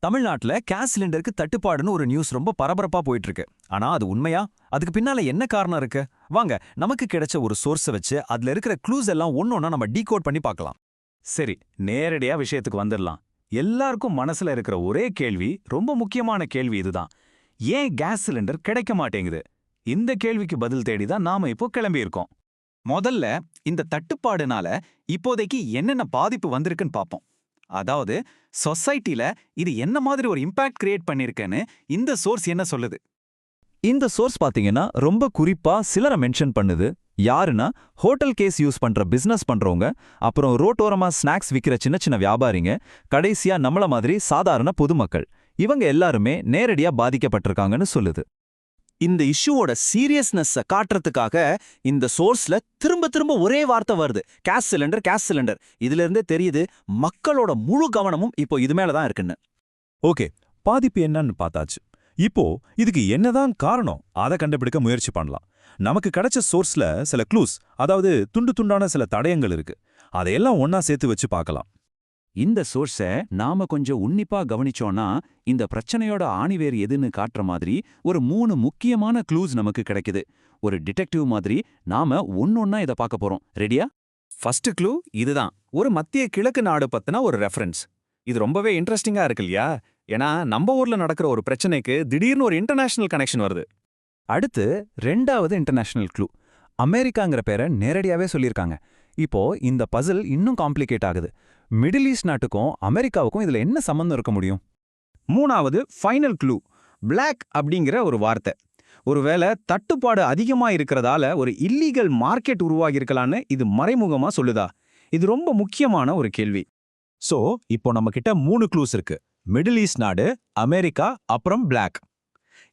தமிழ்நாட்டுல கேஸ் சிலிண்டருக்கு தட்டுப்பாடுன்னு ஒரு நியூஸ் ரொம்ப பரபரப்பா போயிட்டு இருக்கு. ஆனா அது உண்மையா? அதுக்கு பின்னால என்ன காரணம் இருக்கு? வாங்க நமக்கு கிடைச்ச ஒரு சோர்ஸை வச்சு அதுல இருக்கிற க்ளூஸ் எல்லாம் ஒன்னொன்னா நம்ம டீகோட் பண்ணி பார்க்கலாம். சரி, நேரடியா விஷயத்துக்கு வந்துடலாம். எல்லாருக்கும் மனசுல இருக்கிற ஒரே கேள்வி, ரொம்ப முக்கியமான கேள்வி இதுதான். ஏன் கேஸ் சிலிண்டர் கிடைக்க மாட்டேங்குது? இந்த கேள்விக்கு பதில் தேடி தான் நாம இப்போ கிளம்பியிருக்கோம். முதல்ல இந்த தட்டுப்பாடுனால இப்போதைக்கு என்னென்ன பாதிப்பு வந்திருக்குன்னு பார்ப்போம். அதாவது சொசைட்டில இது என்ன மாதிரி ஒரு இம்பாக்ட் கிரியேட் பண்ணிருக்கேன்னு இந்த சோர்ஸ் என்ன சொல்லுது? இந்த சோர்ஸ் பாத்தீங்கன்னா ரொம்ப குறிப்பா சிலரை மென்ஷன் பண்ணுது. யாருன்னா ஹோட்டல் கேஸ் யூஸ் பண்ற பிசினஸ் பண்றவங்க, அப்புறம் ரோட்டோரமா ஸ்நாக்ஸ் விக்கிற சின்ன சின்ன வியாபாரிங்க, கடைசியா நம்மள மாதிரி சாதாரண பொதுமக்கள். இவங்க எல்லாருமே நேரடியா பாதிக்கப்பட்டிருக்காங்கன்னு சொல்லுது. இந்த இஷ்யூவோட சீரியஸ்னஸ காட்டுறதுக்காக இந்த சோர்ஸ்ல திரும்ப திரும்ப ஒரே வார்த்தை வருது, கேஸ் சிலிண்டர் கேஸ் சிலிண்டர். இதுல இருந்தே தெரியுது மக்களோட முழு கவனமும் இப்போ இது மேல தான் இருக்குன்னு. ஓகே, பாதிப்பு என்னன்னு பார்த்தாச்சு. இப்போ இதுக்கு என்னதான் காரணம் அதை கண்டுபிடிக்க முயற்சி பண்ணலாம். நமக்கு கிடைச்ச சோர்ஸ்ல சில க்ளூஸ், அதாவது துண்டு துண்டான சில தடயங்கள் இருக்கு. அதையெல்லாம் ஒன்னா சேர்த்து வச்சு பார்க்கலாம். இந்த சோர்ஸை நாம கொஞ்சம் உன்னிப்பா கவனிச்சோம்னா இந்த பிரச்சனையோட ஆணிவேர் எதுன்னு காட்டுற மாதிரி ஒரு 3 முக்கியமான க்ளூஸ் நமக்கு கிடைக்குது. ஒரு டிடெக்டிவ் மாதிரி நாம ஒன்னொன்னா இதை பார்க்க போறோம். ரெடியா? ஃபர்ஸ்ட் க்ளூ இதுதான். ஒரு மத்திய கிழக்கு நாடு பத்தின ஒரு ரெஃபரன்ஸ். இது ரொம்பவே இன்ட்ரெஸ்டிங்கா இருக்கு இல்லையா? ஏன்னா நம்ம ஊர்ல நடக்கிற ஒரு பிரச்சனைக்கு திடீர்னு ஒரு இன்டர்நேஷனல் கனெக்ஷன் வருது. அடுத்து ரெண்டாவது இன்டர்நேஷனல் க்ளூ. அமெரிக்காங்கிற பேரை நேரடியாவே சொல்லியிருக்காங்க. இப்போ இந்த பசில் இன்னும் காம்ப்ளிகேட் ஆகுது. மிடில் ஈஸ்ட் நாட்டுக்கும் அமெரிக்காவுக்கும் இதுல என்ன சம்பந்தம் இருக்க முடியும்? மூணாவது ஃபைனல் க்ளூ, பிளாக் அப்படிங்கிற ஒரு வார்த்தை. ஒருவேளை தட்டுப்பாடு அதிகமா இருக்கிறதால ஒரு இல்லீகல் மார்க்கெட் உருவாகி இருக்கலான்னு இது மறைமுகமா சொல்லுதா? இது ரொம்ப முக்கியமான ஒரு கேள்வி. சோ இப்போ நம்ம கிட்ட 3 க்ளூஸ் இருக்கு. மிடில் ஈஸ்ட் நாடு, அமெரிக்கா, அப்புறம் பிளாக்.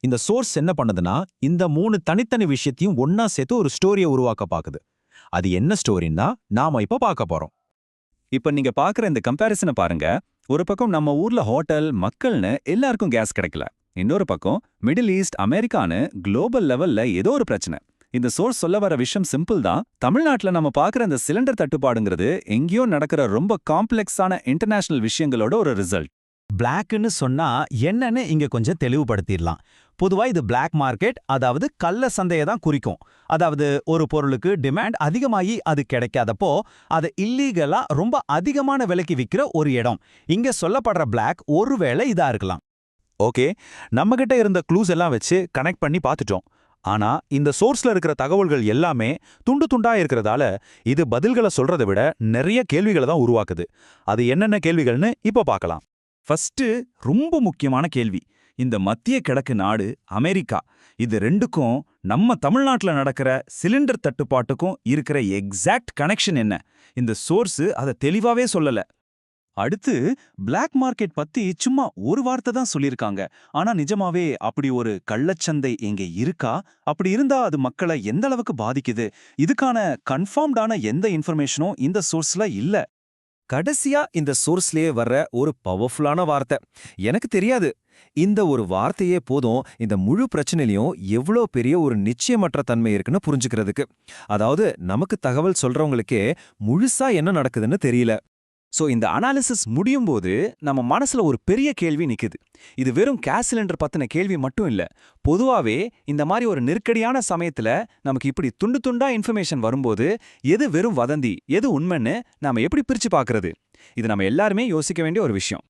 இந்த சோர்ஸ் என்ன பண்ணுதுன்னா இந்த 3 தனித்தனி விஷயத்தையும் ஒன்னா சேர்த்து ஒரு ஸ்டோரியை உருவாக்க பாக்குது. அது என்ன ஸ்டோரின்னா நாம இப்ப பார்க்க போறோம். இப்ப நீங்க பாக்குற இந்த கம்பேரிசனை பாருங்க. ஒரு பக்கம் நம்ம ஊர்ல ஹோட்டல் மக்கள்னு எல்லாருக்கும் கேஸ் கிடைக்கல. இன்னொரு பக்கம் மிடில் ஈஸ்ட் அமெரிக்கான்னு குளோபல் லெவல்ல ஏதோ ஒரு பிரச்சனை. இந்த சோர்ஸ் சொல்ல வர விஷயம் சிம்பிள் தான். தமிழ்நாட்டுல நம்ம பாக்குற இந்த சிலிண்டர் தட்டுப்பாடுங்கிறது எங்கேயோ நடக்கிற ரொம்ப காம்ப்ளெக்ஸான இன்டர்நேஷனல் விஷயங்களோட ஒரு ரிசல்ட். பிளாக்னு சொன்னா என்னன்னு இங்க கொஞ்சம் தெளிவுபடுத்திடலாம். பொதுவா இது பிளாக் மார்க்கெட், அதாவது கள்ள சந்தையை தான் குறிக்கும். அதாவது ஒரு பொருளுக்கு டிமாண்ட் அதிகமாகி அது கிடைக்காதப்போ அதை இல்லீகலா ரொம்ப அதிகமான விலைக்கு விற்கிற ஒரு இடம். இங்க சொல்லப்படுற பிளாக் ஒருவேளை இதா இருக்கலாம். ஓகே, நம்மகிட்ட இருந்த க்ளூஸ் எல்லாம் வச்சு கனெக்ட் பண்ணி பார்த்துட்டோம். ஆனா இந்த சோர்ஸ்ல இருக்கிற தகவல்கள் எல்லாமே துண்டு துண்டா இருக்கிறதால இது பதில்களை சொல்றதை விட நிறைய கேள்விகளை தான் உருவாக்குது. அது என்னென்ன கேள்விகள்னு இப்ப பார்க்கலாம். ஃபர்ஸ்ட், ரொம்ப முக்கியமான கேள்வி. இந்த மத்திய கிழக்கு நாடு அமெரிக்கா, இது ரெண்டுக்கும் நம்ம தமிழ்நாட்டுல நடக்கிற சிலிண்டர் தட்டுப்பாட்டுக்கும் இருக்கிற எக்ஸாக்ட் கனெக்ஷன் என்ன? இந்த சோர்ஸ் அதை தெளிவாவே சொல்லல. அடுத்து, பிளாக் மார்க்கெட் பத்தி சும்மா ஒரு வார்த்தை தான் சொல்லியிருக்காங்க. ஆனா நிஜமாவே அப்படி ஒரு கள்ளச்சந்தை எங்க இருக்கா? அப்படி இருந்தா அது மக்களை எந்த அளவுக்கு பாதிக்குது? இதுக்கான கன்ஃபார்ம்டான எந்த இன்ஃபர்மேஷனும் இந்த சோர்ஸ்ல இல்ல. கடைசியா இந்த சோர்ஸ்லயே வர்ற ஒரு பவர்ஃபுல்லான வார்த்தை, எனக்கு தெரியாது. இந்த ஒரு வார்த்தையே போதும் இந்த முழு பிரச்சனையிலையும் எவ்வளோ பெரிய ஒரு நிச்சயமற்ற தன்மை இருக்குன்னு புரிஞ்சுக்கிறதுக்கு. அதாவது நமக்கு தகவல் சொல்றவங்களுக்கே முழுசா என்ன நடக்குதுன்னு தெரியல. சோ இந்த அனாலிசிஸ் முடியும் போது நம்ம மனசுல ஒரு பெரிய கேள்வி நிக்குது. இது வெறும் கேஸ் சிலிண்டர் பத்தின கேள்வி மட்டும் இல்ல. பொதுவாவே இந்த மாதிரி ஒரு நெருக்கடியான சமயத்துல நமக்கு இப்படி துண்டு துண்டா இன்ஃபர்மேஷன் வரும்போது எது வெறும் வதந்தி, எது உண்மைன்னு நாம எப்படி பிரிச்சு பார்க்கறது? இது நம்ம எல்லாருமே யோசிக்க வேண்டிய ஒரு விஷயம்.